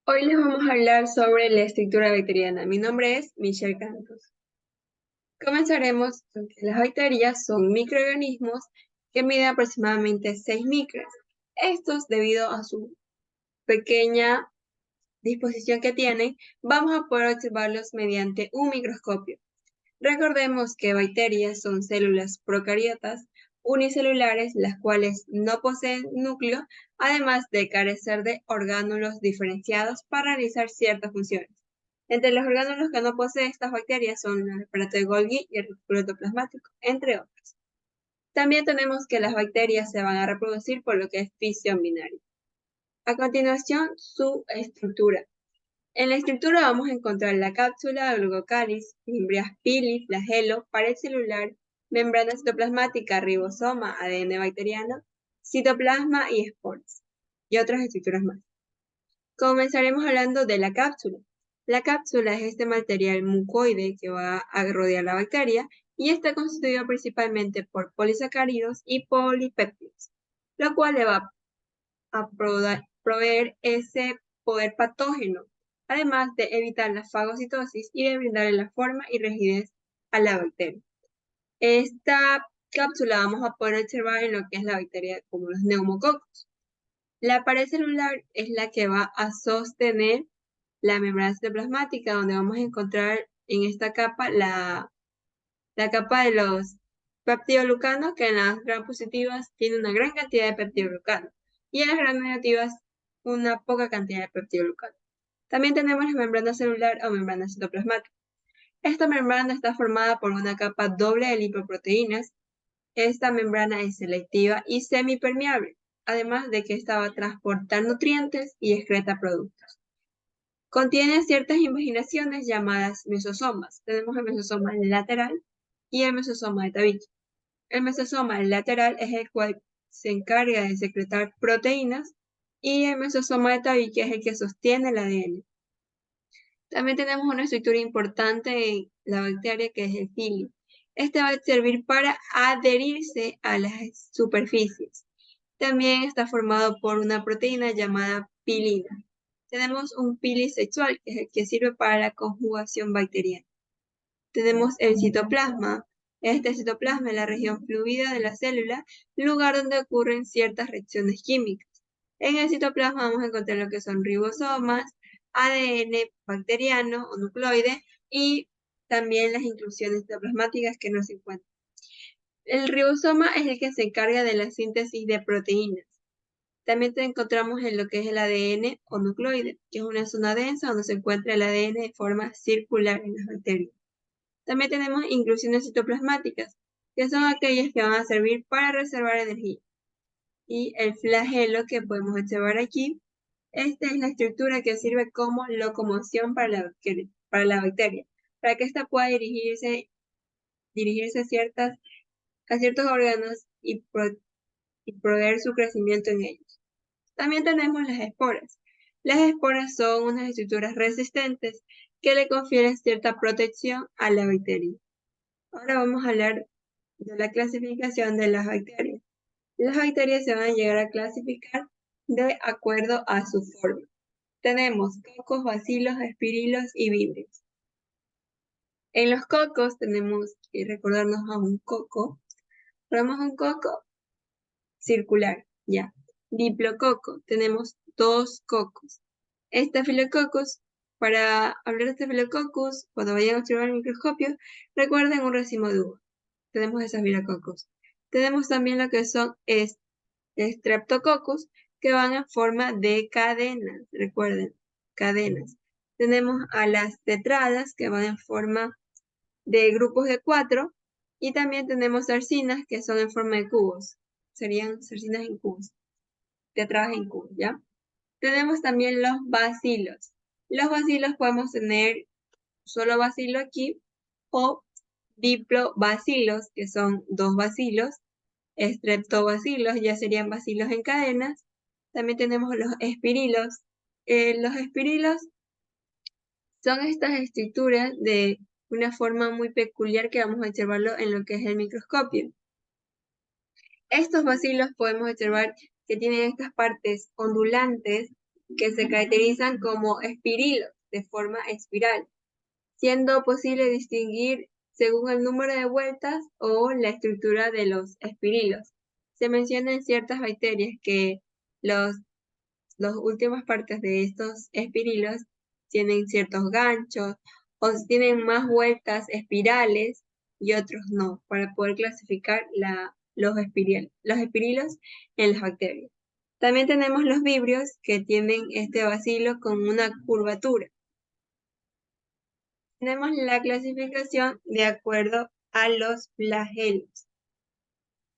Hoy les vamos a hablar sobre la estructura bacteriana. Mi nombre es Michelle Cantos. Comenzaremos con que las bacterias son microorganismos que miden aproximadamente 6 micras. Estos, debido a su pequeña disposición que tienen, vamos a poder observarlos mediante un microscopio. Recordemos que bacterias son células procariotas unicelulares, las cuales no poseen núcleo, además de carecer de orgánulos diferenciados para realizar ciertas funciones. Entre los orgánulos que no poseen estas bacterias son el aparato de Golgi y el retículo endoplasmático, entre otros. También tenemos que las bacterias se van a reproducir por lo que es fisión binaria. A continuación, su estructura. En la estructura vamos a encontrar la cápsula, glucocáliz, fimbrias pili, flagelo, pared celular, membrana citoplasmática, ribosoma, ADN bacteriano, citoplasma y esporas, y otras estructuras más. Comenzaremos hablando de la cápsula. La cápsula es este material mucoide que va a rodear la bacteria y está constituido principalmente por polisacáridos y polipéptidos, lo cual le va a proveer ese poder patógeno, además de evitar la fagocitosis y de brindarle la forma y rigidez a la bacteria. Esta cápsula vamos a poder observar en lo que es la bacteria como los neumococos. La pared celular es la que va a sostener la membrana citoplasmática, donde vamos a encontrar en esta capa la capa de los peptidoglucanos, que en las gram positivas tiene una gran cantidad de peptidoglucanos y en las gram negativas una poca cantidad de peptidoglucanos. También tenemos la membrana celular o membrana citoplasmática. Esta membrana está formada por una capa doble de lipoproteínas. Esta membrana es selectiva y semipermeable, además de que esta va a transportar nutrientes y excreta productos. Contiene ciertas invaginaciones llamadas mesosomas. Tenemos el mesosoma lateral y el mesosoma de tabique. El mesosoma lateral es el cual se encarga de secretar proteínas y el mesosoma de tabique es el que sostiene el ADN. También tenemos una estructura importante en la bacteria que es el cili. Este va a servir para adherirse a las superficies. También está formado por una proteína llamada pilina. Tenemos un pili sexual, que es el que sirve para la conjugación bacteriana. Tenemos el citoplasma. Este citoplasma es la región fluida de la célula, lugar donde ocurren ciertas reacciones químicas. En el citoplasma vamos a encontrar lo que son ribosomas, ADN bacteriano o nucleoide y también las inclusiones citoplasmáticas que no se encuentran. El ribosoma es el que se encarga de la síntesis de proteínas. También te encontramos en lo que es el ADN o nucleoide, que es una zona densa donde se encuentra el ADN de forma circular en las bacterias. También tenemos inclusiones citoplasmáticas, que son aquellas que van a servir para reservar energía. Y el flagelo que podemos observar aquí, esta es la estructura que sirve como locomoción para la bacteria, para que ésta pueda dirigirse a ciertos órganos y proveer su crecimiento en ellos. También tenemos las esporas. Las esporas son unas estructuras resistentes que le confieren cierta protección a la bacteria. Ahora vamos a hablar de la clasificación de las bacterias. Las bacterias se van a llegar a clasificar de acuerdo a su forma. Tenemos cocos, bacilos, espirilos y víbrios. En los cocos tenemos que recordarnos a un coco. Tenemos un coco circular, ya. Diplococo, tenemos dos cocos. Estafilococcus, para hablar de Staphylococcus, cuando vayan a observar el microscopio, recuerden un racimo de uva. Tenemos Staphylococcus. Tenemos también lo que son Streptococcus, que van en forma de cadenas, recuerden, cadenas. Tenemos a las tetradas, que van en forma de grupos de 4, y también tenemos sarcinas, que son en forma de cubos. Serían sarcinas en cubos, tetradas en cubos, ¿ya? Tenemos también los bacilos. Los bacilos podemos tener solo bacilo aquí o diplobacilos, que son dos bacilos. Streptobacilos ya serían bacilos en cadenas. También tenemos los espirilos. Los espirilos son estas estructuras de una forma muy peculiar que vamos a observarlo en lo que es el microscopio. Estos bacilos podemos observar que tienen estas partes ondulantes que se caracterizan como espirilos de forma espiral, siendo posible distinguir según el número de vueltas o la estructura de los espirilos. Se menciona en ciertas bacterias que las últimas partes de estos espirilos tienen ciertos ganchos o tienen más vueltas espirales y otros no, para poder clasificar los espirilos en las bacterias. También tenemos los vibrios que tienen este bacilo con una curvatura. Tenemos la clasificación de acuerdo a los flagelos.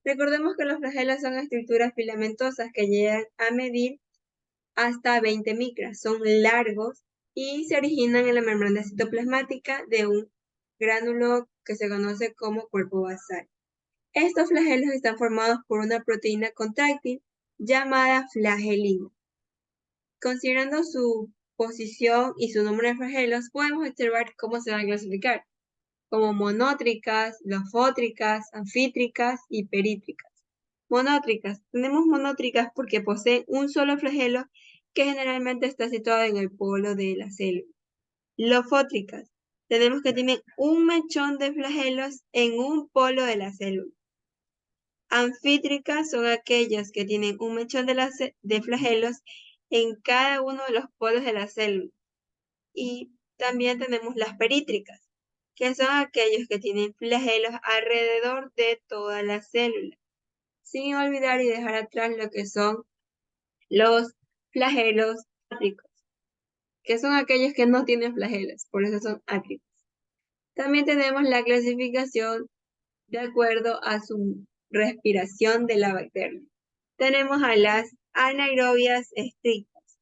Recordemos que los flagelos son estructuras filamentosas que llegan a medir hasta 20 micras, son largos y se originan en la membrana citoplasmática de un gránulo que se conoce como cuerpo basal. Estos flagelos están formados por una proteína contráctil llamada flagelina. Considerando su posición y su número de flagelos, podemos observar cómo se van a clasificar, como monótricas, lofótricas, anfítricas y perítricas. Monótricas. Tenemos monótricas porque poseen un solo flagelo que generalmente está situado en el polo de la célula. Lofótricas. Tenemos que tienen un mechón de flagelos en un polo de la célula. Anfítricas son aquellas que tienen un mechón de flagelos en cada uno de los polos de la célula. Y también tenemos las perítricas, que son aquellos que tienen flagelos alrededor de toda la célula. Sin olvidar y dejar atrás lo que son los flagelos átricos, que son aquellos que no tienen flagelos, por eso son átricos. También tenemos la clasificación de acuerdo a su respiración de la bacteria. Tenemos a las anaerobias estrictas.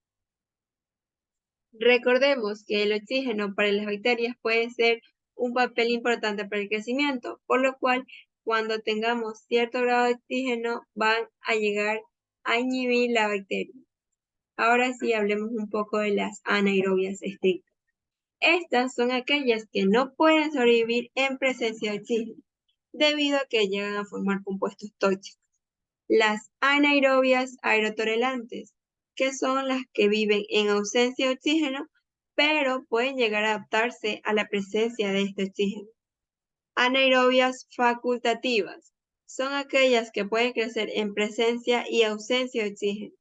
Recordemos que el oxígeno para las bacterias puede ser un papel importante para el crecimiento, por lo cual cuando tengamos cierto grado de oxígeno van a llegar a inhibir la bacteria. Ahora sí hablemos un poco de las anaerobias estrictas. Estas son aquellas que no pueden sobrevivir en presencia de oxígeno, debido a que llegan a formar compuestos tóxicos. Las anaerobias aerotolerantes, que son las que viven en ausencia de oxígeno, pero pueden llegar a adaptarse a la presencia de este oxígeno. Anaerobias facultativas, son aquellas que pueden crecer en presencia y ausencia de oxígeno.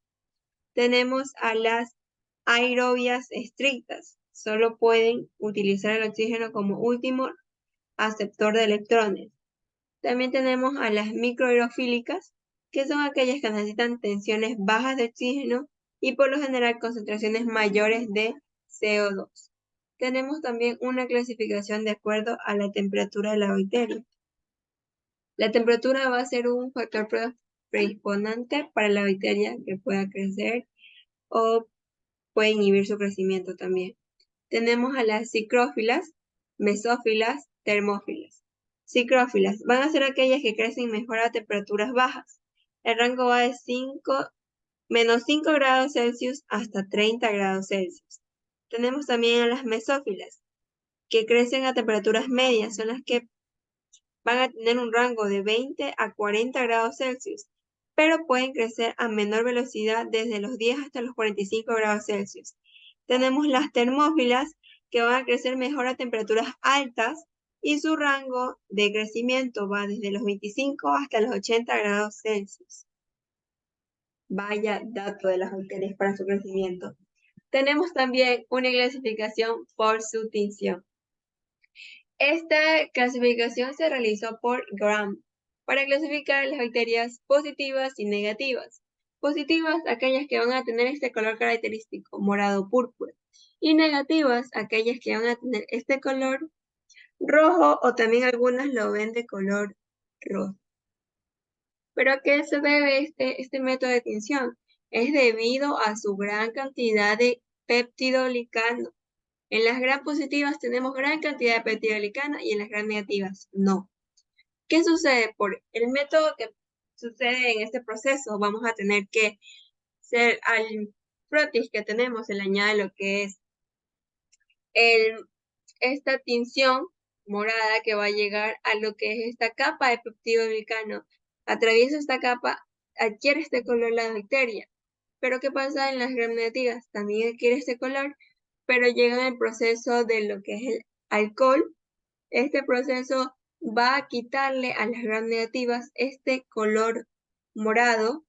Tenemos a las aerobias estrictas, solo pueden utilizar el oxígeno como último aceptor de electrones. También tenemos a las microaerofílicas, que son aquellas que necesitan tensiones bajas de oxígeno y por lo general concentraciones mayores de CO2. Tenemos también una clasificación de acuerdo a la temperatura de la bacteria. La temperatura va a ser un factor predisponente para la bacteria que pueda crecer o puede inhibir su crecimiento también. Tenemos a las psicrófilas, mesófilas, termófilas. Psicrófilas van a ser aquellas que crecen mejor a temperaturas bajas. El rango va de menos 5 grados Celsius hasta 30 grados Celsius. Tenemos también a las mesófilas, que crecen a temperaturas medias, son las que van a tener un rango de 20 a 40 grados Celsius, pero pueden crecer a menor velocidad desde los 10 hasta los 45 grados Celsius. Tenemos las termófilas, que van a crecer mejor a temperaturas altas y su rango de crecimiento va desde los 25 hasta los 80 grados Celsius. Vaya dato de las bacterias para su crecimiento. Tenemos también una clasificación por su tinción. Esta clasificación se realizó por Gram para clasificar las bacterias positivas y negativas. Positivas, aquellas que van a tener este color característico, morado púrpura, y negativas, aquellas que van a tener este color rojo o también algunas lo ven de color rojo. ¿Pero a qué se debe este método de tinción? Es debido a su gran cantidad de peptidoglicano. En las gram positivas tenemos gran cantidad de peptidoglicano y en las gram negativas no. ¿Qué sucede? Por el método que sucede en este proceso, vamos a tener que al frotis que tenemos se le añade lo que es esta tinción morada que va a llegar a lo que es esta capa de peptidoglicano. Atraviesa esta capa, adquiere este color la bacteria, Pero ¿qué pasa en las gram negativas? También adquiere este color, pero llega en el proceso de lo que es el alcohol. Este proceso va a quitarle a las gram negativas este color morado.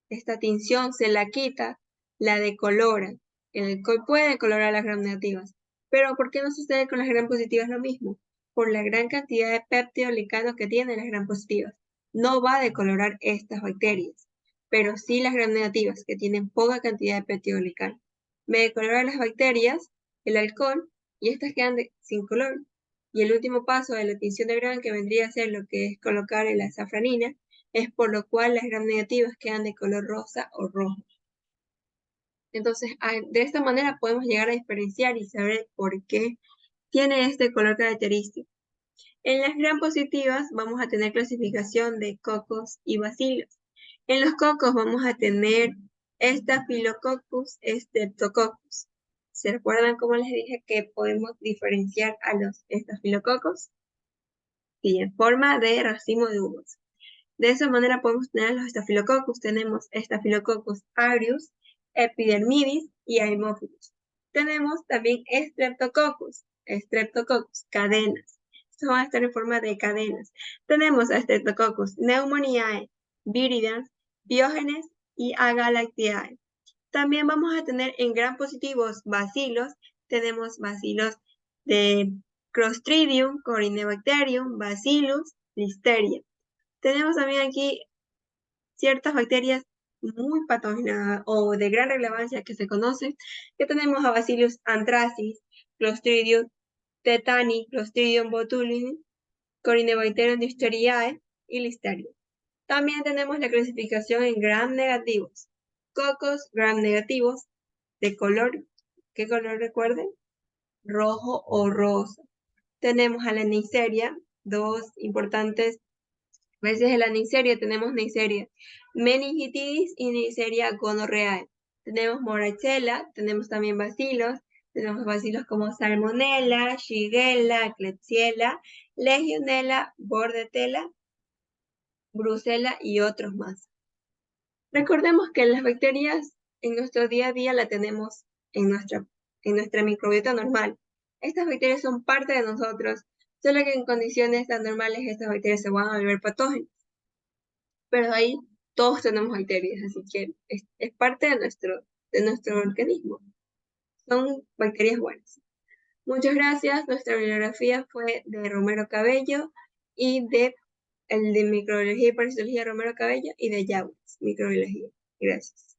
Esta tinción se la quita, la decolora. El alcohol puede decolorar las gram negativas. Pero ¿por qué no sucede con las gram positivas lo mismo? Por la gran cantidad de péptido-glicanos que tienen las gram positivas. No va a decolorar estas bacterias, pero sí las gram negativas, que tienen poca cantidad de péptido-glicano. Me decoloran las bacterias, el alcohol, y estas quedan sin color. Y el último paso de la tinción de gram, que vendría a ser lo que es colocar la azafranina, es por lo cual las gram negativas quedan de color rosa o rojo. Entonces, de esta manera podemos llegar a diferenciar y saber por qué tiene este color característico. En las gram positivas vamos a tener clasificación de cocos y bacilos. En los cocos vamos a tener Staphylococcus, Streptococcus. ¿Se recuerdan cómo les dije que podemos diferenciar a los estafilococos? Sí, en forma de racimo de uvas. De esa manera podemos tener los estafilococcus. Tenemos Staphylococcus aureus, epidermidis y haemophilus. Tenemos también Streptococcus, cadenas. Estos van a estar en forma de cadenas. Tenemos a Streptococcus pneumoniae, viridans, biógenes y agalactiae. También vamos a tener en gram positivos bacilos. Tenemos bacilos de Clostridium, Corynebacterium, Bacillus, Listeria. Tenemos también aquí ciertas bacterias muy patógenas o de gran relevancia que se conocen, que tenemos a Bacillus anthracis, Clostridium tetani, Clostridium botulinum, Corynebacterium diphtheriae y Listeria. También tenemos la clasificación en gram negativos. Cocos gram negativos de color, ¿qué color recuerden? Rojo o rosa. Tenemos a la Neisseria, dos importantes veces de la Neisseria. Tenemos Neisseria meningitidis y Neisseria gonorrhoeae. Tenemos Moraxella, tenemos también bacilos. Tenemos bacilos como Salmonella, Shigella, Klebsiella, Legionella, Bordetella, Brucella y otros más. Recordemos que las bacterias en nuestro día a día la tenemos en nuestra microbiota normal. Estas bacterias son parte de nosotros, solo que en condiciones anormales estas bacterias se van a volver patógenas. Pero ahí todos tenemos bacterias, así que es parte de nuestro organismo. Son bacterias buenas. Muchas gracias. Nuestra bibliografía fue de Romero Cabello y el de microbiología y parasitología Romero Cabello y de Yawitz, microbiología. Gracias.